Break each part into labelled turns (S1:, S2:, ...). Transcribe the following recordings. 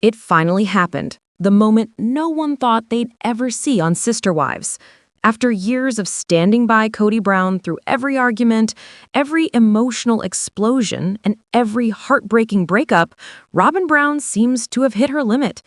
S1: It finally happened, the moment no one thought they'd ever see on Sister Wives. After years of standing by Kody Brown through every argument, every emotional explosion, and every heartbreaking breakup, Robyn Brown seems to have hit her limit.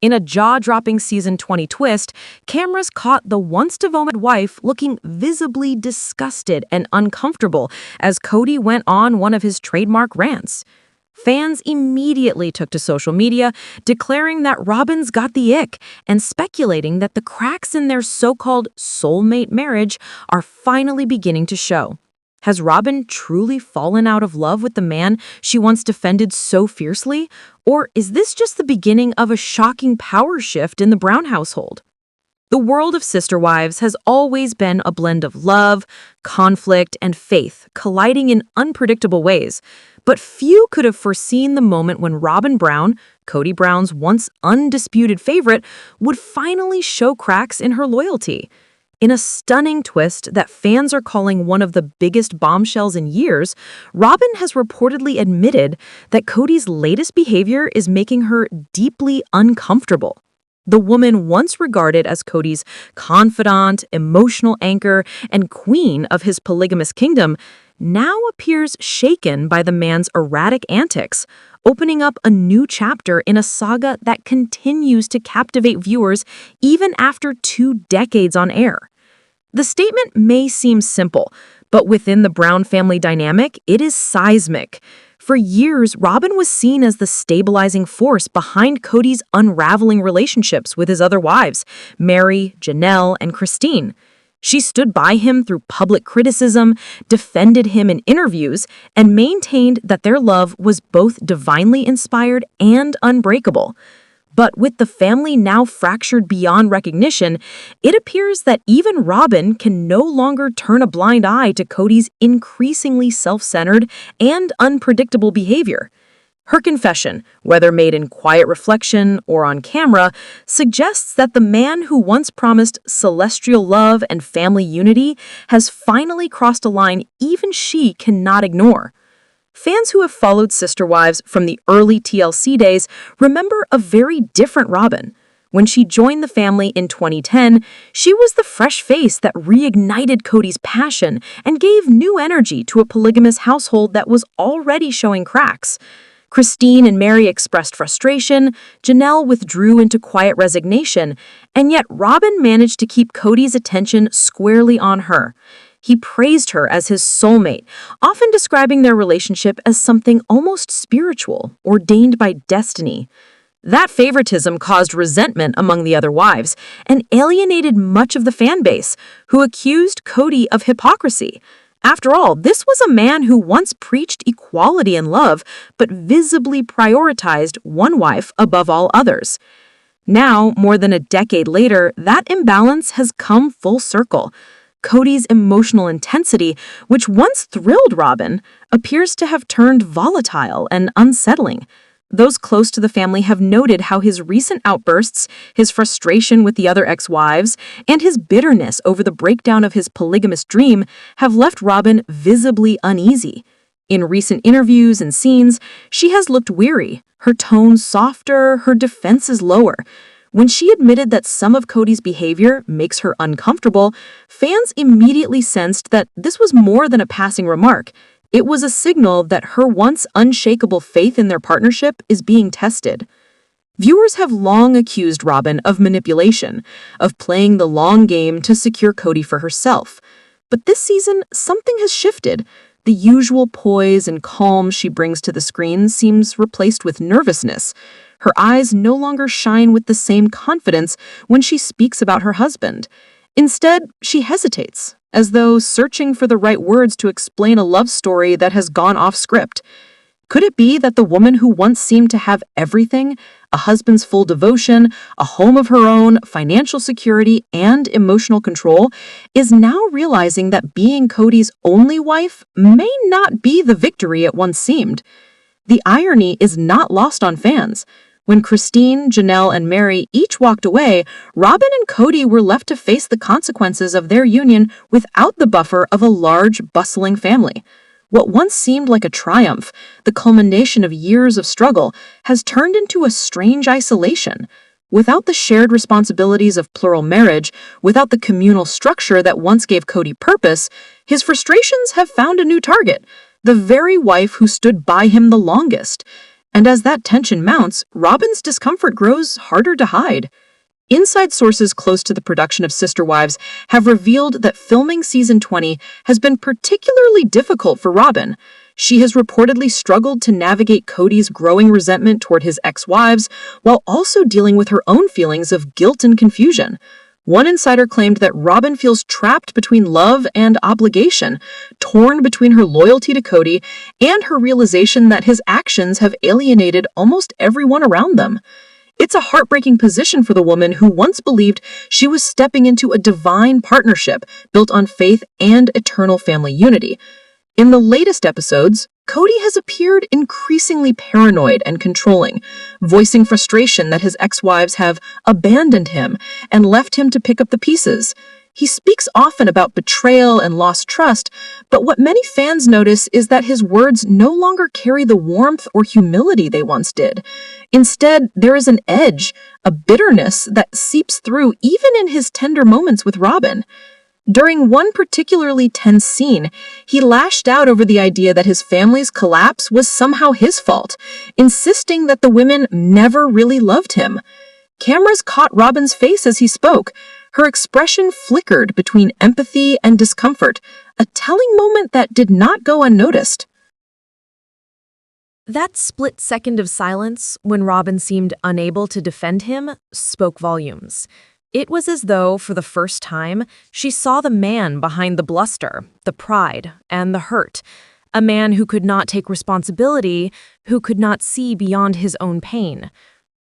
S1: In a jaw-dropping season 20 twist, cameras caught the once-devoted wife looking visibly disgusted and uncomfortable as Kody went on one of his trademark rants. Fans immediately took to social media, declaring that Robyn's got the ick and speculating that the cracks in their so-called soulmate marriage are finally beginning to show. Has Robyn truly fallen out of love with the man she once defended so fiercely? Or is this just the beginning of a shocking power shift in the Brown household? The world of Sister Wives has always been a blend of love, conflict, and faith colliding in unpredictable ways. But few could have foreseen the moment when Robyn Brown, Kody Brown's once undisputed favorite, would finally show cracks in her loyalty. In a stunning twist that fans are calling one of the biggest bombshells in years, Robyn has reportedly admitted that Kody's latest behavior is making her deeply uncomfortable. The woman once regarded as Kody's confidant, emotional anchor, and queen of his polygamous kingdom now appears shaken by the man's erratic antics, opening up a new chapter in a saga that continues to captivate viewers even after 2 decades on air. The statement may seem simple, but within the Brown family dynamic, it is seismic. For years, Robyn was seen as the stabilizing force behind Kody's unraveling relationships with his other wives, Meri, Janelle, and Christine. She stood by him through public criticism, defended him in interviews, and maintained that their love was both divinely inspired and unbreakable. But with the family now fractured beyond recognition, it appears that even Robyn can no longer turn a blind eye to Kody's increasingly self-centered and unpredictable behavior. Her confession, whether made in quiet reflection or on camera, suggests that the man who once promised celestial love and family unity has finally crossed a line even she cannot ignore. Fans who have followed Sister Wives from the early TLC days remember a very different Robyn. When she joined the family in 2010, she was the fresh face that reignited Kody's passion and gave new energy to a polygamous household that was already showing cracks. Christine and Meri expressed frustration, Janelle withdrew into quiet resignation, and yet Robyn managed to keep Kody's attention squarely on her. He praised her as his soulmate, often describing their relationship as something almost spiritual, ordained by destiny. That favoritism caused resentment among the other wives and alienated much of the fan base, who accused Kody of hypocrisy. After all, this was a man who once preached equality and love, but visibly prioritized one wife above all others. Now, more than a decade later, that imbalance has come full circle. Kody's emotional intensity, which once thrilled Robyn, appears to have turned volatile and unsettling. Those close to the family have noted how his recent outbursts, his frustration with the other ex-wives, and his bitterness over the breakdown of his polygamous dream have left Robyn visibly uneasy. In recent interviews and scenes, she has looked weary, her tone softer, her defenses lower. When she admitted that some of Kody's behavior makes her uncomfortable, fans immediately sensed that this was more than a passing remark. It was a signal that her once unshakable faith in their partnership is being tested. Viewers have long accused Robyn of manipulation, of playing the long game to secure Kody for herself. But this season, something has shifted. The usual poise and calm she brings to the screen seems replaced with nervousness. Her eyes no longer shine with the same confidence when she speaks about her husband. Instead, she hesitates, as though searching for the right words to explain a love story that has gone off script. Could it be that the woman who once seemed to have everything, a husband's full devotion, a home of her own, financial security, and emotional control, is now realizing that being Kody's only wife may not be the victory it once seemed? The irony is not lost on fans. When Christine, Janelle, and Meri each walked away, Robyn and Kody were left to face the consequences of their union without the buffer of a large, bustling family. What once seemed like a triumph, the culmination of years of struggle, has turned into a strange isolation. Without the shared responsibilities of plural marriage, without the communal structure that once gave Kody purpose, his frustrations have found a new target, the very wife who stood by him the longest. And as that tension mounts, Robyn's discomfort grows harder to hide. Inside sources close to the production of Sister Wives have revealed that filming season 20 has been particularly difficult for Robyn. She has reportedly struggled to navigate Kody's growing resentment toward his ex-wives, while also dealing with her own feelings of guilt and confusion. One insider claimed that Robyn feels trapped between love and obligation, torn between her loyalty to Kody and her realization that his actions have alienated almost everyone around them. It's a heartbreaking position for the woman who once believed she was stepping into a divine partnership built on faith and eternal family unity. In the latest episodes, Kody has appeared increasingly paranoid and controlling, voicing frustration that his ex-wives have abandoned him and left him to pick up the pieces. He speaks often about betrayal and lost trust, but what many fans notice is that his words no longer carry the warmth or humility they once did. Instead, there is an edge, a bitterness that seeps through even in his tender moments with Robyn. During one particularly tense scene, he lashed out over the idea that his family's collapse was somehow his fault, insisting that the women never really loved him. Cameras caught Robyn's face as he spoke. Her expression flickered between empathy and discomfort, a telling moment that did not go unnoticed.
S2: That split second of silence, when Robyn seemed unable to defend him, spoke volumes. It was as though, for the first time, she saw the man behind the bluster, the pride, and the hurt. A man who could not take responsibility, who could not see beyond his own pain.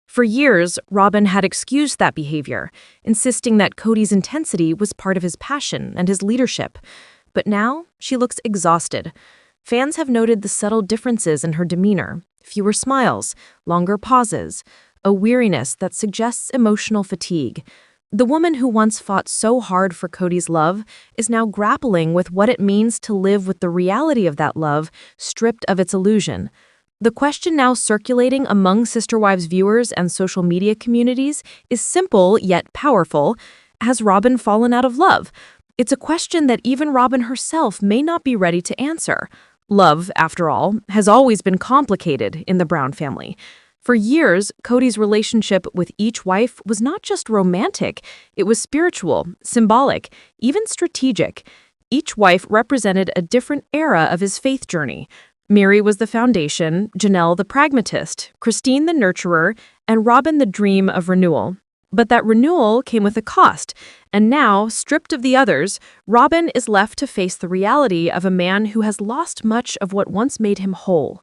S2: For years, Robyn had excused that behavior, insisting that Kody's intensity was part of his passion and his leadership. But now, she looks exhausted. Fans have noted the subtle differences in her demeanor, fewer smiles, longer pauses, a weariness that suggests emotional fatigue. The woman who once fought so hard for Kody's love is now grappling with what it means to live with the reality of that love, stripped of its illusion. The question now circulating among Sister Wives viewers and social media communities is simple yet powerful. Has Robyn fallen out of love? It's a question that even Robyn herself may not be ready to answer. Love, after all, has always been complicated in the Brown family. For years, Kody's relationship with each wife was not just romantic, it was spiritual, symbolic, even strategic. Each wife represented a different era of his faith journey. Mary was the foundation, Janelle the pragmatist, Christine the nurturer, and Robyn the dream of renewal. But that renewal came with a cost, and now, stripped of the others, Robyn is left to face the reality of a man who has lost much of what once made him whole.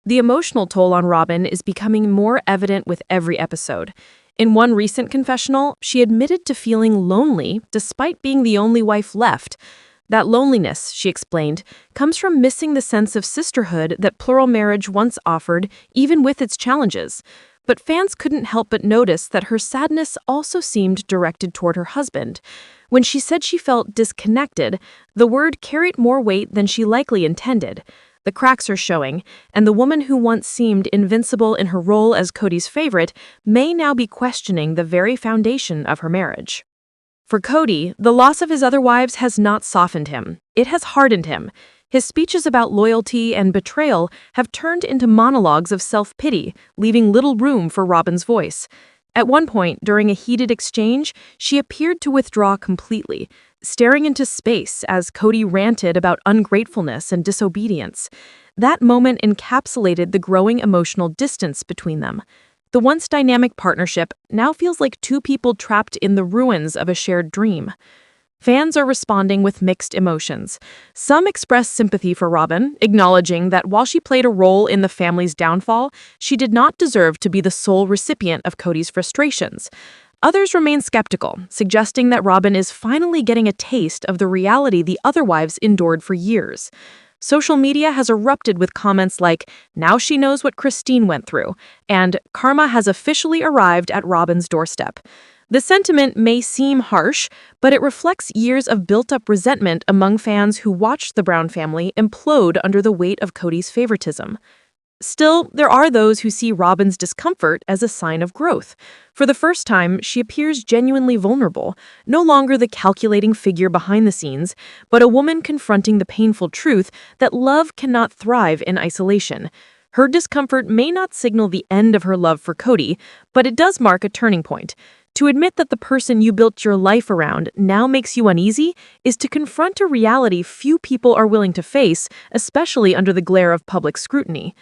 S2: The emotional toll on Robyn is becoming more evident with every episode. In one recent confessional, she admitted to feeling lonely despite being the only wife left. That loneliness, she explained, comes from missing the sense of sisterhood that plural marriage once offered, even with its challenges. But fans couldn't help but notice that her sadness also seemed directed toward her husband. When she said she felt disconnected, the word carried more weight than she likely intended. The cracks are showing, and the woman who once seemed invincible in her role as Kody's favorite may now be questioning the very foundation of her marriage. For Kody, the loss of his other wives has not softened him. It has hardened him. His speeches about loyalty and betrayal have turned into monologues of self-pity, leaving little room for Robyn's voice. At one point, during a heated exchange, she appeared to withdraw completely, staring into space as Kody ranted about ungratefulness and disobedience. That moment encapsulated the growing emotional distance between them. The once dynamic partnership now feels like two people trapped in the ruins of a shared dream. Fans are responding with mixed emotions. Some express sympathy for Robyn, acknowledging that while she played a role in the family's downfall, she did not deserve to be the sole recipient of Kody's frustrations. Others remain skeptical, suggesting that Robyn is finally getting a taste of the reality the other wives endured for years. Social media has erupted with comments like, "Now she knows what Christine went through," and "Karma has officially arrived at Robyn's doorstep." The sentiment may seem harsh, but it reflects years of built-up resentment among fans who watched the Brown family implode under the weight of Kody's favoritism. Still, there are those who see Robyn's discomfort as a sign of growth. For the first time, she appears genuinely vulnerable, no longer the calculating figure behind the scenes, but a woman confronting the painful truth that love cannot thrive in isolation. Her discomfort may not signal the end of her love for Kody, but it does mark a turning point. To admit that the person you built your life around now makes you uneasy is to confront a reality few people are willing to face, especially under the glare of public scrutiny.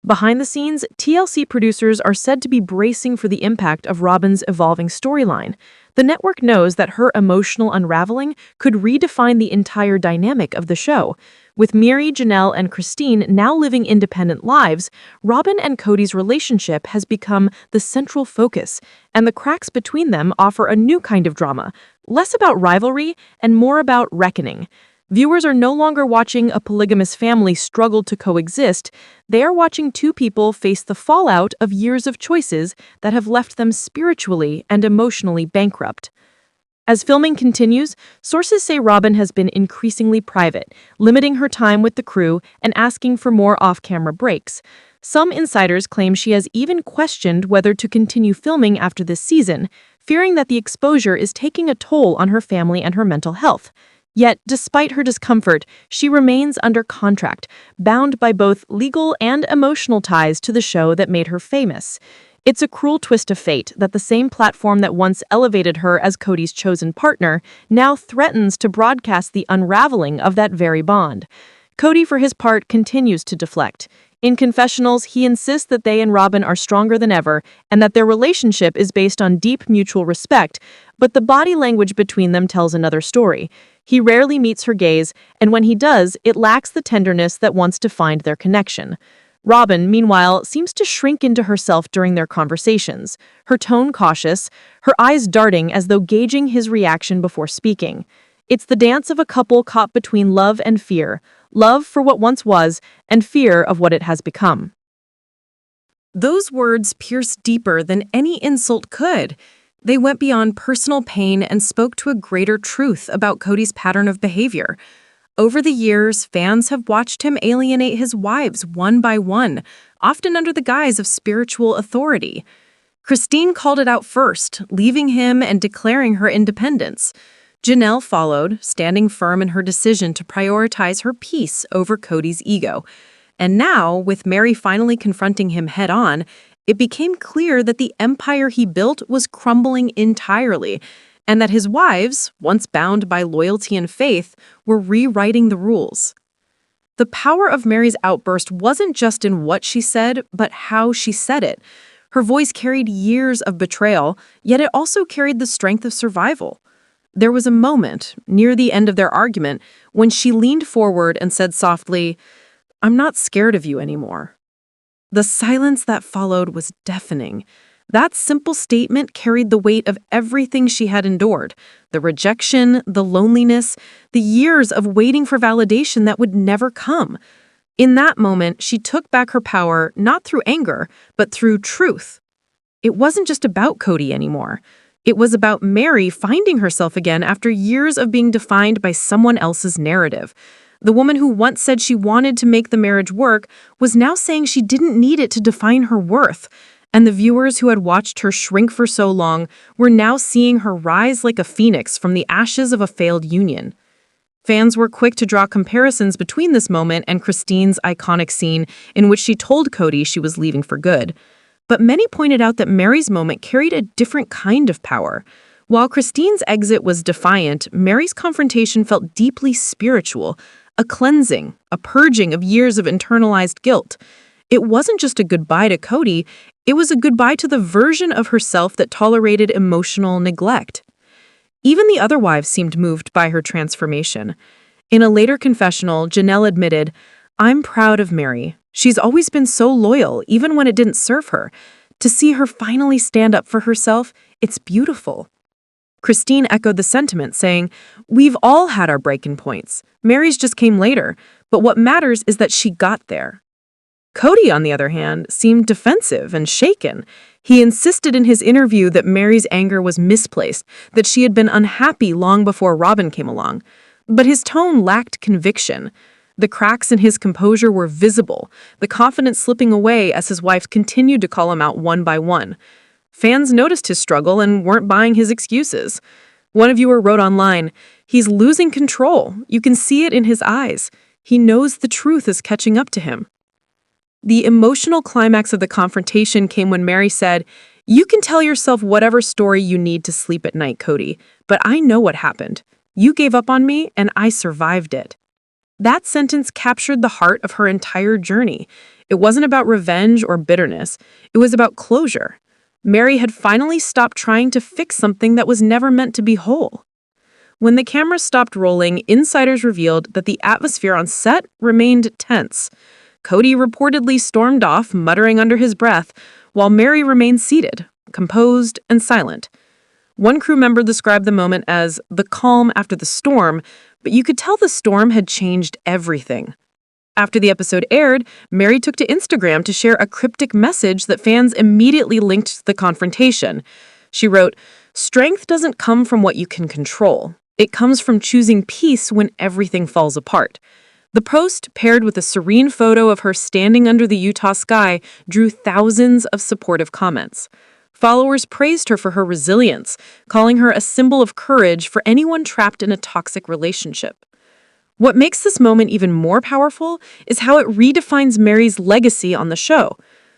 S2: Behind the scenes, TLC producers are said to be bracing for the impact of Robyn's evolving storyline. The network knows that her emotional unraveling could redefine the entire dynamic of the show. With Meri, Janelle, and Christine now living independent lives, Robyn and Kody's relationship has become the central focus, and the cracks between them offer a new kind of drama, less about rivalry and more about reckoning. Viewers are no longer watching a polygamous family struggle to coexist. They are watching two people face the fallout of years of choices that have left them spiritually and emotionally bankrupt. As filming continues, sources say Robyn has been increasingly private, limiting her time with the crew and asking for more off-camera breaks. Some insiders claim she has even questioned whether to continue filming after this season, fearing that the exposure is taking a toll on her family and her mental health. Yet, despite her discomfort, she remains under contract, bound by both legal and emotional ties to the show that made her famous. It's a cruel twist of fate that the same platform that once elevated her as Kody's chosen partner now threatens to broadcast the unraveling of that very bond. Kody, for his part, continues to deflect. In confessionals, he insists that they and Robyn are stronger than ever and that their relationship is based on deep mutual respect, but the body language between them tells another story. He rarely meets her gaze, and when he does, it lacks the tenderness that once defined their connection. Robyn, meanwhile, seems to shrink into herself during their conversations, her tone cautious, her eyes darting as though gauging his reaction before speaking. It's the dance of a couple caught between love and fear, love for what once was, and fear of what it has become.
S1: Those words pierced deeper than any insult could. They went beyond personal pain and spoke to a greater truth about Kody's pattern of behavior. Over the years, fans have watched him alienate his wives one by one, often under the guise of spiritual authority. Christine called it out first, leaving him and declaring her independence. Janelle followed, standing firm in her decision to prioritize her peace over Kody's ego. And now, with Meri finally confronting him head-on, it became clear that the empire he built was crumbling entirely, and that his wives, once bound by loyalty and faith, were rewriting the rules. The power of Meri's outburst wasn't just in what she said, but how she said it. Her voice carried years of betrayal, yet it also carried the strength of survival. There was a moment, near the end of their argument, when she leaned forward and said softly, "I'm not scared of you anymore." The silence that followed was deafening. That simple statement carried the weight of everything she had endured, the rejection, the loneliness, the years of waiting for validation that would never come. In that moment, she took back her power not through anger, but through truth. It wasn't just about Kody anymore. It was about Meri finding herself again after years of being defined by someone else's narrative. The woman who once said she wanted to make the marriage work was now saying she didn't need it to define her worth. And the viewers who had watched her shrink for so long were now seeing her rise like a phoenix from the ashes of a failed union. Fans were quick to draw comparisons between this moment and Christine's iconic scene in which she told Kody she was leaving for good. But many pointed out that Meri's moment carried a different kind of power. While Christine's exit was defiant, Meri's confrontation felt deeply spiritual, a cleansing, a purging of years of internalized guilt. It wasn't just a goodbye to Kody, it was a goodbye to the version of herself that tolerated emotional neglect. Even the other wives seemed moved by her transformation. In a later confessional, Janelle admitted, "I'm proud of Meri. She's always been so loyal, even when it didn't serve her. To see her finally stand up for herself, it's beautiful." Christine echoed the sentiment, saying, "We've all had our breaking points. Meri's just came later, but what matters is that she got there." Kody, on the other hand, seemed defensive and shaken.
S2: He insisted in his interview that Mary's anger was misplaced, that she had been unhappy long before Robyn came along. But his tone lacked conviction. The cracks in his composure were visible, the confidence slipping away as his wife continued to call him out one by one. Fans noticed his struggle and weren't buying his excuses. One viewer wrote online, "He's losing control. You can see it in his eyes. He knows the truth is catching up to him." The emotional climax of the confrontation came when Mary said, "You can tell yourself whatever story you need to sleep at night, Kody, but I know what happened. You gave up on me, and I survived it." That sentence captured the heart of her entire journey. It wasn't about revenge or bitterness. It was about closure. Mary had finally stopped trying to fix something that was never meant to be whole. When the camera stopped rolling, insiders revealed that the atmosphere on set remained tense. Kody reportedly stormed off, muttering under his breath, while Mary remained seated, composed and silent. One crew member described the moment as the calm after the storm, but you could tell the storm had changed everything. After the episode aired, Mary took to Instagram to share a cryptic message that fans immediately linked to the confrontation. She wrote, "Strength doesn't come from what you can control. It comes from choosing peace when everything falls apart." The post, paired with a serene photo of her standing under the Utah sky, drew thousands of supportive comments. Followers praised her for her resilience, calling her a symbol of courage for anyone trapped in a toxic relationship. What makes this moment even more powerful is how it redefines Mary's legacy on the show.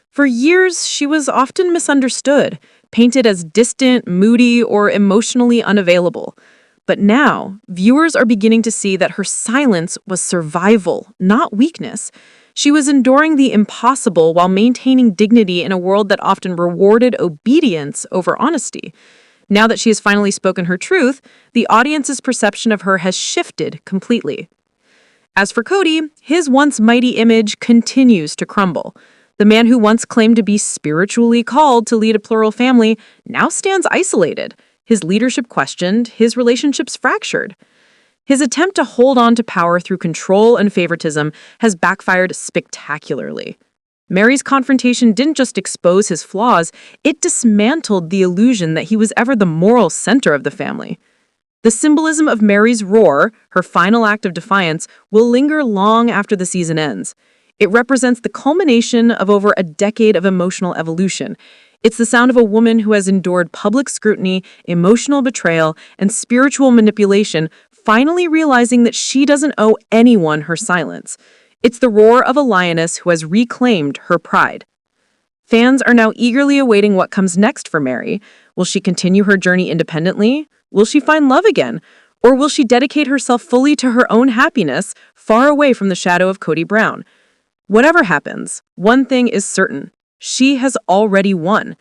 S2: For years, she was often misunderstood, painted as distant, moody, or emotionally unavailable. But now, viewers are beginning to see that her silence was survival, not weakness. She was enduring the impossible while maintaining dignity in a world that often rewarded obedience over honesty. Now that she has finally spoken her truth, the audience's perception of her has shifted completely. As for Kody, his once mighty image continues to crumble. The man who once claimed to be spiritually called to lead a plural family now stands isolated, his leadership questioned, his relationships fractured. His attempt to hold on to power through control and favoritism has backfired spectacularly. Mary's confrontation didn't just expose his flaws, it dismantled the illusion that he was ever the moral center of the family. The symbolism of Mary's roar, her final act of defiance, will linger long after the season ends. It represents the culmination of over a decade of emotional evolution. It's the sound of a woman who has endured public scrutiny, emotional betrayal, and spiritual manipulation, finally realizing that she doesn't owe anyone her silence. It's the roar of a lioness who has reclaimed her pride. Fans are now eagerly awaiting what comes next for Mary. Will she continue her journey independently? Will she find love again? Or will she dedicate herself fully to her own happiness, far away from the shadow of Kody Brown? Whatever happens, one thing is certain. She has already won.